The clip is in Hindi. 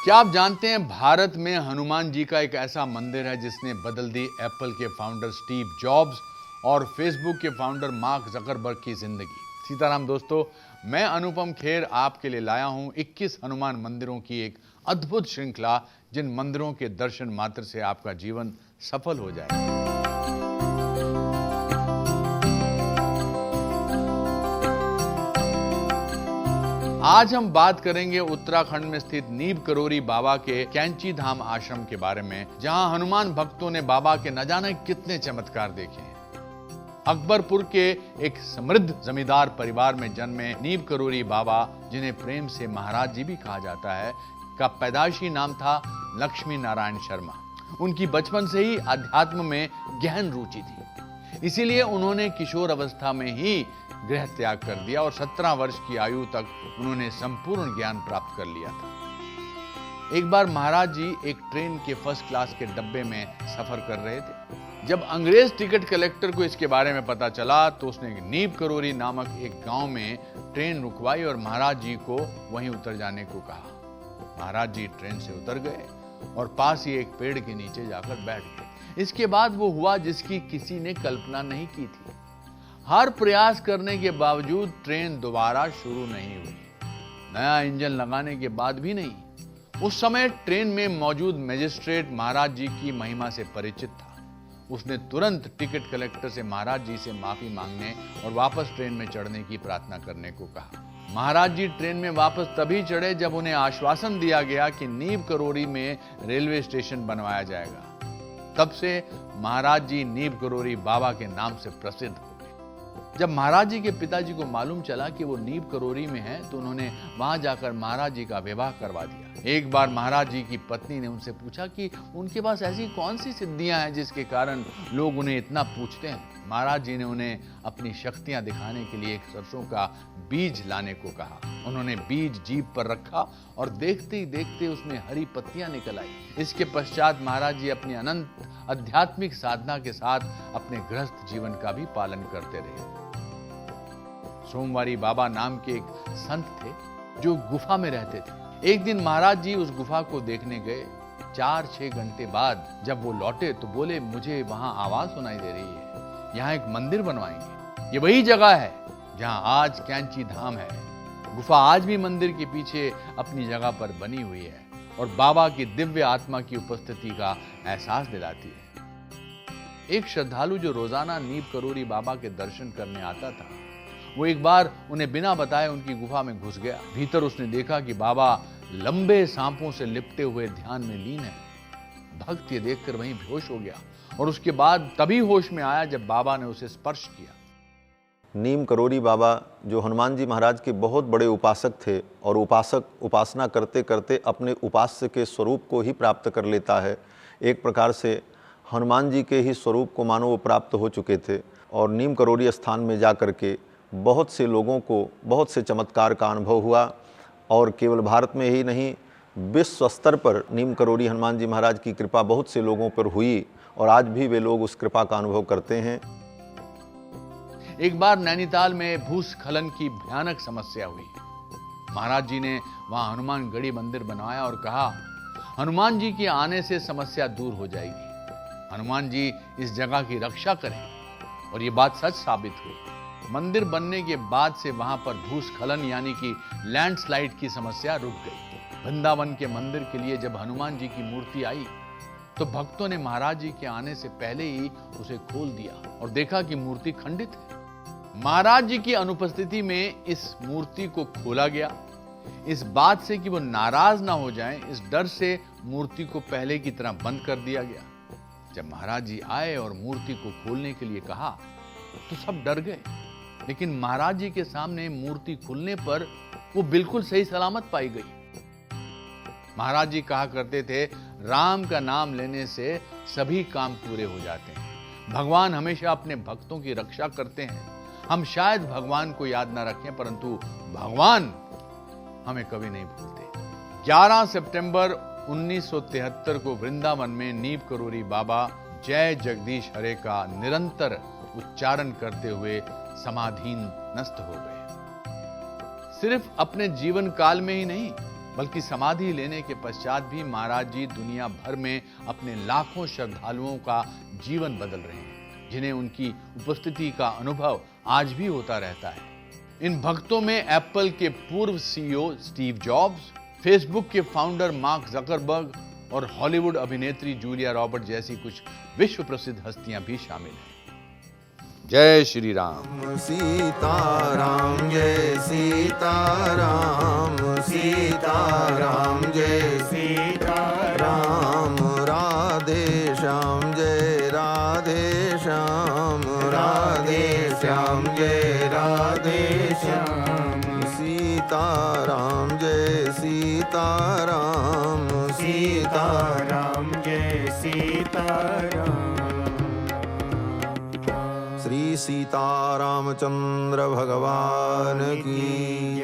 क्या आप जानते हैं भारत में हनुमान जी का एक ऐसा मंदिर है जिसने बदल दी एप्पल के फाउंडर स्टीव जॉब्स और फेसबुक के फाउंडर मार्क जकरबर्ग की जिंदगी। सीताराम दोस्तों, मैं अनुपम खेर आपके लिए लाया हूं 21 हनुमान मंदिरों की एक अद्भुत श्रृंखला, जिन मंदिरों के दर्शन मात्र से आपका जीवन सफल हो जाए। आज हम बात करेंगे उत्तराखंड में स्थित नीम करोली बाबा के कैंची धाम आश्रम के बारे में, जहां हनुमान भक्तों ने बाबा के न जाने कितने चमत्कार देखे हैं। अकबरपुर के एक समृद्ध जमींदार परिवार में जन्मे नीम करोली बाबा, जिन्हें प्रेम से महाराज जी भी कहा जाता है, का पैदाइशी नाम था लक्ष्मी नारायण शर्मा। उनकी बचपन से ही अध्यात्म में गहन रुचि थी, इसीलिए उन्होंने किशोर अवस्था में ही गृह त्याग कर दिया और 17 वर्ष की आयु तक उन्होंने संपूर्ण ज्ञान प्राप्त कर लिया था। एक बार महाराज जी एक ट्रेन के फर्स्ट क्लास के डब्बे में सफर कर रहे थे। जब अंग्रेज टिकट कलेक्टर को इसके बारे में पता चला तो उसने नीम करोली नामक एक गांव में ट्रेन रुकवाई और महाराज जी को वहीं उतर जाने को कहा। महाराज जी ट्रेन से उतर गए और पास ही एक पेड़ के नीचे जाकर बैठ गए। इसके बाद वो हुआ जिसकी किसी ने कल्पना नहीं की थी। हर प्रयास करने के बावजूद ट्रेन दोबारा शुरू नहीं हुई, नया इंजन लगाने के बाद भी नहीं। उस समय ट्रेन में मौजूद मजिस्ट्रेट महाराज जी की महिमा से परिचित था। उसने तुरंत टिकट कलेक्टर से महाराज जी से माफी मांगने और वापस ट्रेन में चढ़ने की प्रार्थना करने को कहा। महाराज जी ट्रेन में वापस तभी चढ़े जब उन्हें आश्वासन दिया गया कि नीम करोली में रेलवे स्टेशन बनवाया जाएगा। तब से महाराज जी नीम करोली बाबा के नाम से प्रसिद्ध हो गए। जब महाराज जी के पिताजी को मालूम चला कि वो नीम करोली में है तो उन्होंने वहां जाकर महाराज जी का विवाह करवा दिया। एक बार महाराज जी की पत्नी ने उनसे पूछा कि उनके पास ऐसी कौन सी सिद्धियां हैं जिसके कारण लोग उन्हें इतना पूछते हैं। महाराज जी ने उन्हें अपनी शक्तियां दिखाने के लिए एक सरसों का बीज लाने को कहा। उन्होंने बीज जीभ पर रखा और देखते ही देखते उसमें हरी पत्तियां निकल आई। इसके पश्चात महाराज जी अपनी अनंत आध्यात्मिक साधना के साथ अपने गृहस्थ जीवन का भी पालन करते रहे। सोमवारी बाबा नाम के एक संत थे जो गुफा में रहते थे। एक दिन महाराज जी उस गुफा को देखने गए। 4-6 घंटे बाद जब वो लौटे तो बोले, मुझे वहां आवाज सुनाई दे रही है, यहाँ एक मंदिर बनवाएंगे। ये वही जगह है जहां आज कैंची धाम है। गुफा आज भी मंदिर के पीछे अपनी जगह पर बनी हुई है और बाबा की दिव्य आत्मा की उपस्थिति का एहसास दिलाती है। एक श्रद्धालु जो रोजाना नीम करोली बाबा के दर्शन करने आता था, वो एक बार उन्हें बिना बताए उनकी गुफा में घुस गया। भीतर उसने देखा कि बाबा लंबे सांपों से लिपटे हुए ध्यान में लीन है। भक्त ये देखकर वहीं बेहोश हो गया और उसके बाद तभी होश में आया जब बाबा ने उसे स्पर्श किया। नीम करोली बाबा जो हनुमान जी महाराज के बहुत बड़े उपासक थे और उपासक उपासना करते करते अपने उपास्य के स्वरूप को ही प्राप्त कर लेता है। एक प्रकार से हनुमान जी के ही स्वरूप को मानो वो प्राप्त हो चुके थे और नीम करोली स्थान में जा कर के बहुत से लोगों को बहुत से चमत्कार का अनुभव हुआ और केवल भारत में ही नहीं, विश्व स्तर पर नीम करोली हनुमान जी महाराज की कृपा बहुत से लोगों पर हुई और आज भी वे लोग उस कृपा का अनुभव करते हैं। एक बार नैनीताल में भूस्खलन की भयानक समस्या हुई। महाराज जी ने वहां हनुमान गढ़ी मंदिर बनवाया और कहा, हनुमान जी के आने से समस्या दूर हो जाएगी। हनुमान जी इस जगह की रक्षा करें, और ये बात सच साबित हुई। मंदिर बनने के बाद से वहां पर भूस्खलन यानी कि लैंडस्लाइड की समस्या रुक गई। वृंदावन के मंदिर के लिए जब हनुमान जी की मूर्ति आई तो भक्तों ने महाराज जी के आने से पहले ही उसे खोल दिया और देखा कि मूर्ति खंडित है। महाराज जी की अनुपस्थिति में इस मूर्ति को खोला गया। इस बात से कि वो नाराज ना हो जाएं, इस डर से मूर्ति को पहले की तरह बंद कर दिया गया। जब महाराज जी आए और मूर्ति को खोलने के लिए कहा तो सब डर गए, लेकिन महाराज जी के सामने मूर्ति खुलने पर वो बिल्कुल सही सलामत पाई गई। महाराज जी कहा करते थे, राम का नाम लेने से सभी काम पूरे हो जाते हैं। भगवान हमेशा अपने भक्तों की रक्षा करते हैं। हम शायद भगवान को याद ना रखें, परंतु भगवान हमें कभी नहीं भूलते। 11 सितंबर 1973 को वृंदावन में नीम करोली बाबा जय जगदीश हरे का निरंतर उच्चारण करते हुए समाधीन नष्ट हो गए। सिर्फ अपने जीवन काल में ही नहीं, बल्कि समाधि लेने के पश्चात भी महाराज जी दुनिया भर में अपने लाखों श्रद्धालुओं का जीवन बदल रहे हैं, जिन्हें उनकी उपस्थिति का अनुभव आज भी होता रहता है। इन भक्तों में एप्पल के पूर्व सीईओ स्टीव जॉब्स, फेसबुक के फाउंडर मार्क जकरबर्ग और हॉलीवुड अभिनेत्री जूलिया रॉबर्ट जैसी कुछ विश्व प्रसिद्ध हस्तियां भी शामिल हैं। जय श्री राम। सीताराम जय सीताराम, सीताराम जय सीताराम, राधे श्याम जय राधे श्याम, राधे श्याम जय राधे श्याम, सीताराम जय सीताराम, सीताराम जय सीताराम। श्री सीतारामचंद्र भगवान की